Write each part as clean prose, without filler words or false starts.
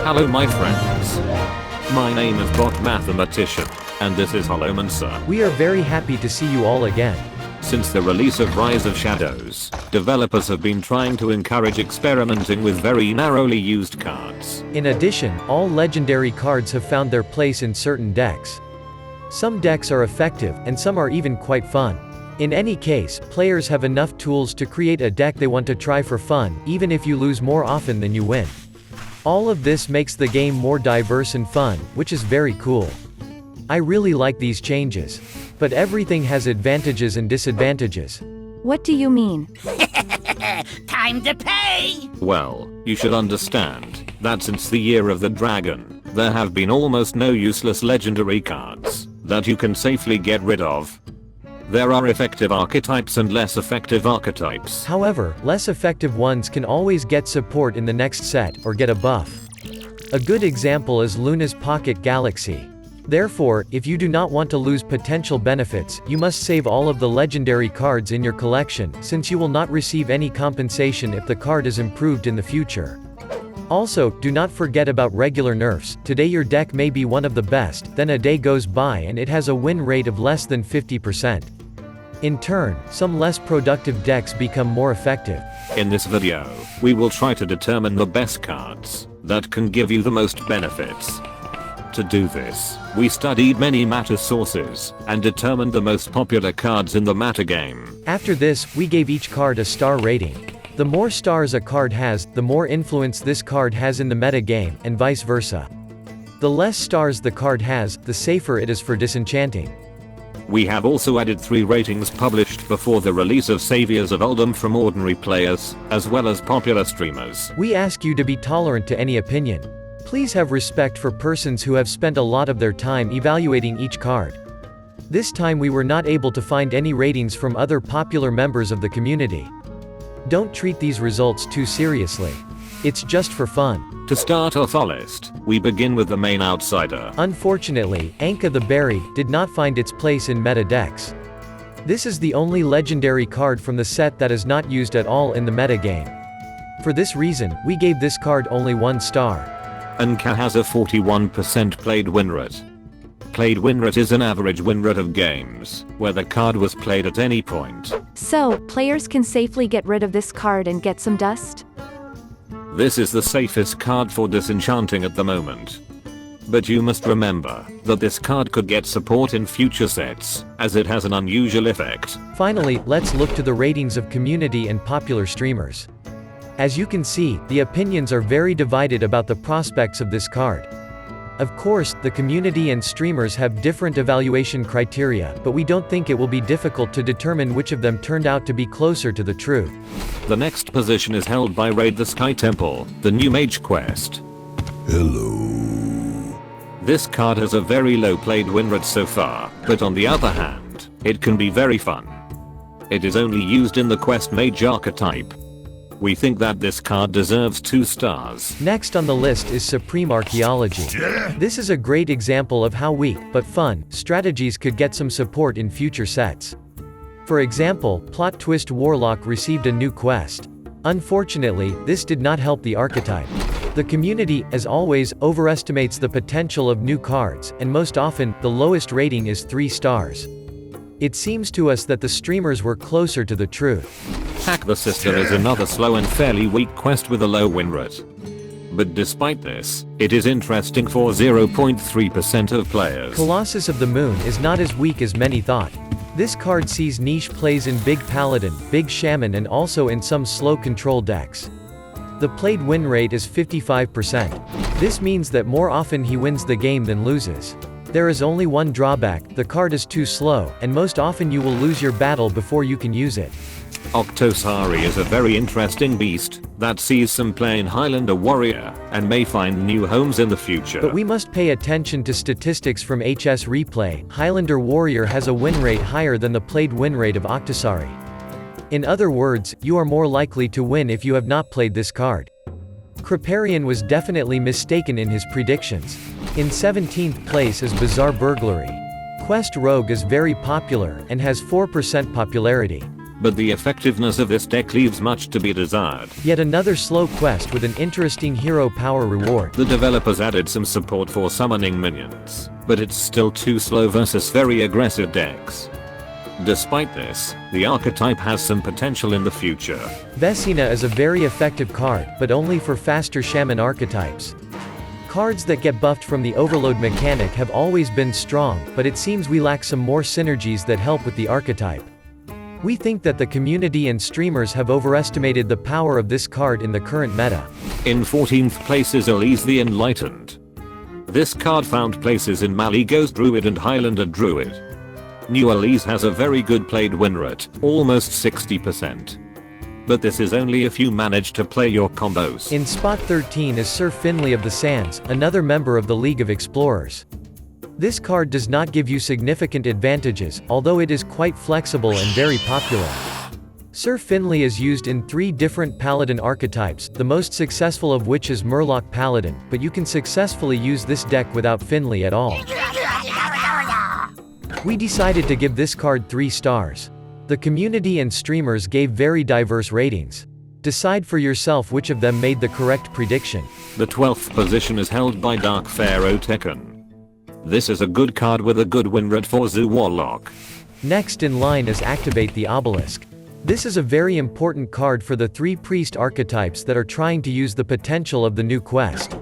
Hello my friends. My name is Bot Mathematician, and this is Holomancer. We are very happy to see you all again. Since the release of Rise of Shadows, developers have been trying to encourage experimenting with very narrowly used cards. In addition, all legendary cards have found their place in certain decks. Some decks are effective, and some are even quite fun. In any case, players have enough tools to create a deck they want to try for fun, even if you lose more often than you win. All of this makes the game more diverse and fun, which is very cool. I really like these changes. But everything has advantages and disadvantages. What do you mean? Time to pay! Well, you should understand that since the Year of the Dragon, there have been almost no useless legendary cards that you can safely get rid of. There are effective archetypes and less effective archetypes. However, less effective ones can always get support in the next set, or get a buff. A good example is Luna's Pocket Galaxy. Therefore, if you do not want to lose potential benefits, you must save all of the legendary cards in your collection, since you will not receive any compensation if the card is improved in the future. Also, do not forget about regular nerfs. Today your deck may be one of the best, then a day goes by and it has a win rate of less than 50%. In turn, some less productive decks become more effective. In this video, we will try to determine the best cards that can give you the most benefits. To do this, we studied many meta sources and determined the most popular cards in the meta game. After this, we gave each card a star rating. The more stars a card has, the more influence this card has in the meta game, and vice versa. The less stars the card has, the safer it is for disenchanting. We have also added 3 ratings published before the release of Saviors of Uldum from ordinary players, as well as popular streamers. We ask you to be tolerant to any opinion. Please have respect for persons who have spent a lot of their time evaluating each card. This time we were not able to find any ratings from other popular members of the community. Don't treat these results too seriously. It's just for fun. To start off our list, we begin with the main outsider. Unfortunately, Anka the Buried did not find its place in meta decks. This is the only legendary card from the set that is not used at all in the meta game. For this reason, we gave this card only 1 star. Anka has a 41% played win rate. Played win rate is an average win rate of games where the card was played at any point. So, players can safely get rid of this card and get some dust? This is the safest card for disenchanting at the moment. But you must remember that this card could get support in future sets, as it has an unusual effect. Finally, let's look to the ratings of community and popular streamers. As you can see, the opinions are very divided about the prospects of this card. Of course, the community and streamers have different evaluation criteria, but we don't think it will be difficult to determine which of them turned out to be closer to the truth. The next position is held by Raid the Sky Temple, the new Mage quest. Hello. This card has a very low played win rate so far, but on the other hand, it can be very fun. It is only used in the quest Mage archetype. We think that this card deserves 2 stars. Next on the list is Supreme Archaeology. This is a great example of how weak, but fun, strategies could get some support in future sets. For example, Plot Twist Warlock received a new quest. Unfortunately, this did not help the archetype. The community, as always, overestimates the potential of new cards, and most often, the lowest rating is 3 stars. It seems to us that the streamers were closer to the truth. Hack the Sister is another slow and fairly weak quest with a low win rate. But despite this, it is interesting for 0.3% of players. Colossus of the Moon is not as weak as many thought. This card sees niche plays in Big Paladin, Big Shaman and also in some slow control decks. The played win rate is 55%. This means that more often he wins the game than loses. There is only one drawback: the card is too slow, and most often you will lose your battle before you can use it. Octosari is a very interesting beast that sees some play in Highlander Warrior and may find new homes in the future. But we must pay attention to statistics from HS Replay. Highlander Warrior has a win rate higher than the played win rate of Octosari. In other words, you are more likely to win if you have not played this card. Kripparrian was definitely mistaken in his predictions. In 17th place is Bizarre Burglary. Quest Rogue is very popular, and has 4% popularity. but the effectiveness of this deck leaves much to be desired. Yet another slow quest with an interesting hero power reward. The developers added some support for summoning minions, but it's still too slow versus very aggressive decks. Despite this, the archetype has some potential in the future. Vesina is a very effective card, but only for faster shaman archetypes. Cards that get buffed from the overload mechanic have always been strong, but it seems we lack some more synergies that help with the archetype. We think that the community and streamers have overestimated the power of this card in the current meta. In 14th place is Elise the Enlightened. This card found places in Maligo's Druid and Highlander Druid. New Elise has a very good played win rate, almost 60%. But this is only if you manage to play your combos. In spot 13 is Sir Finley of the Sands, another member of the League of Explorers. This card does not give you significant advantages, although it is quite flexible and very popular. Sir Finley is used in 3 different Paladin archetypes, the most successful of which is Murloc Paladin, but you can successfully use this deck without Finley at all. We decided to give this card 3 stars. The community and streamers gave very diverse ratings. Decide for yourself which of them made the correct prediction. The 12th position is held by Dark Pharaoh Tekken. This is a good card with a good win rate for Zoo Warlock. Next in line is Activate the Obelisk. This is a very important card for the 3 priest archetypes that are trying to use the potential of the new quest.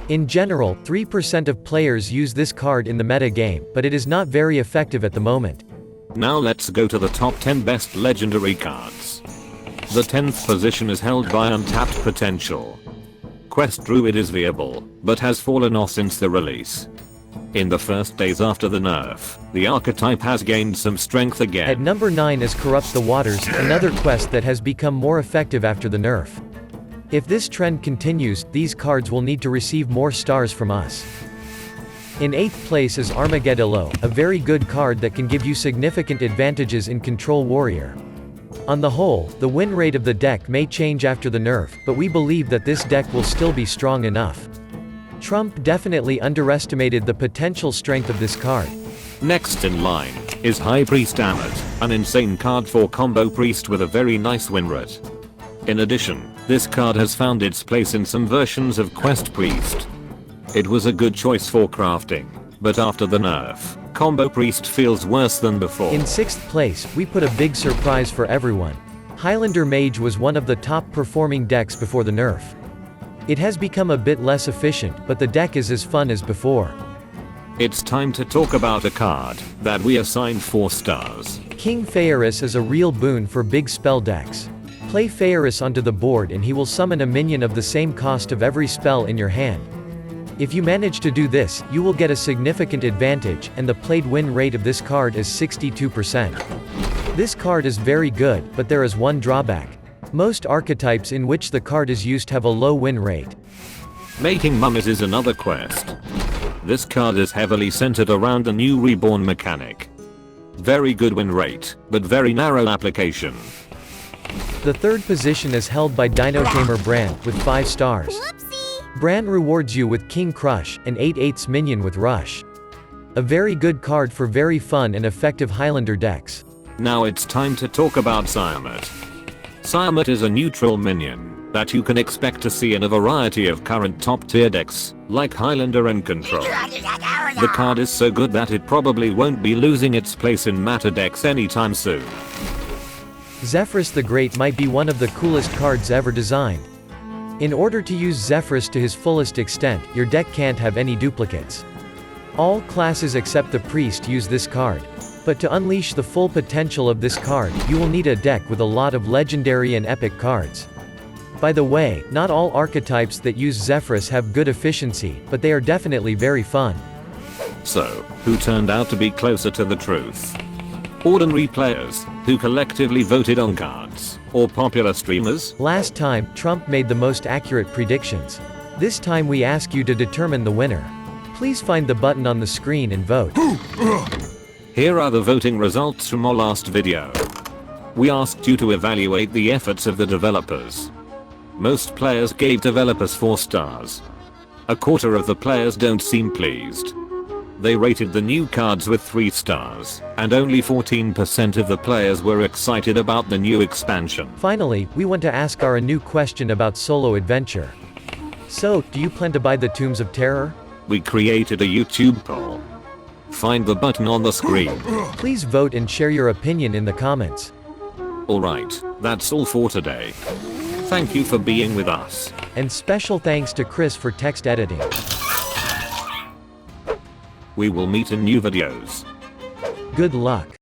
In general, 3% of players use this card in the meta game, but it is not very effective at the moment. Now let's go to the top 10 best legendary cards. The 10th position is held by Untapped Potential. Quest Druid is viable, but has fallen off since the release. In the first days after the nerf, the archetype has gained some strength again. At number 9 is Corrupt the Waters, another quest that has become more effective after the nerf. If this trend continues, these cards will need to receive more stars from us. In 8th place is Armageddon, a very good card that can give you significant advantages in Control Warrior. On the whole, the win rate of the deck may change after the nerf, but we believe that this deck will still be strong enough. Trump definitely underestimated the potential strength of this card. Next in line is High Priest Ammit, an insane card for combo priest with a very nice win rate. In addition, this card has found its place in some versions of Quest Priest. It was a good choice for crafting, but after the nerf, Combo Priest feels worse than before. In 6th place, we put a big surprise for everyone. Highlander Mage was one of the top performing decks before the nerf. It has become a bit less efficient, but the deck is as fun as before. It's time to talk about a card that we assigned 4 stars. King Phaeris is a real boon for big spell decks. Play Phaeris onto the board and he will summon a minion of the same cost of every spell in your hand. If you manage to do this, you will get a significant advantage, and the played win rate of this card is 62%. This card is very good, but there is one drawback. Most archetypes in which the card is used have a low win rate. Making mummies is another quest. This card is heavily centered around the new reborn mechanic. Very good win rate, but very narrow application. The 3rd position is held by Dino Tamer Brand, with 5 stars. Bran rewards you with King Crush, an 8/8 minion with Rush. A very good card for very fun and effective Highlander decks. Now it's time to talk about Siamat. Siamat is a neutral minion that you can expect to see in a variety of current top tier decks, like Highlander and Control. The card is so good that it probably won't be losing its place in meta decks anytime soon. Zephyrus the Great might be one of the coolest cards ever designed. In order to use Zephyrus to his fullest extent, your deck can't have any duplicates. All classes except the priest use this card. But to unleash the full potential of this card, you will need a deck with a lot of legendary and epic cards. By the way, not all archetypes that use Zephyrus have good efficiency, but they are definitely very fun. So, who turned out to be closer to the truth? Ordinary players, who collectively voted on cards, or popular streamers? Last time, Trump made the most accurate predictions. This time we ask you to determine the winner. Please find the button on the screen and vote. Here are the voting results from our last video. We asked you to evaluate the efforts of the developers. Most players gave developers 4 stars. A quarter of the players don't seem pleased. They rated the new cards with 3 stars, and only 14% of the players were excited about the new expansion. Finally, we want to ask our a new question about solo adventure. So, do you plan to buy the Tombs of Terror? We created a YouTube poll. Find the button on the screen. Please vote and share your opinion in the comments. Alright, that's all for today. Thank you for being with us. And special thanks to Chris for text editing. We will meet in new videos. Good luck.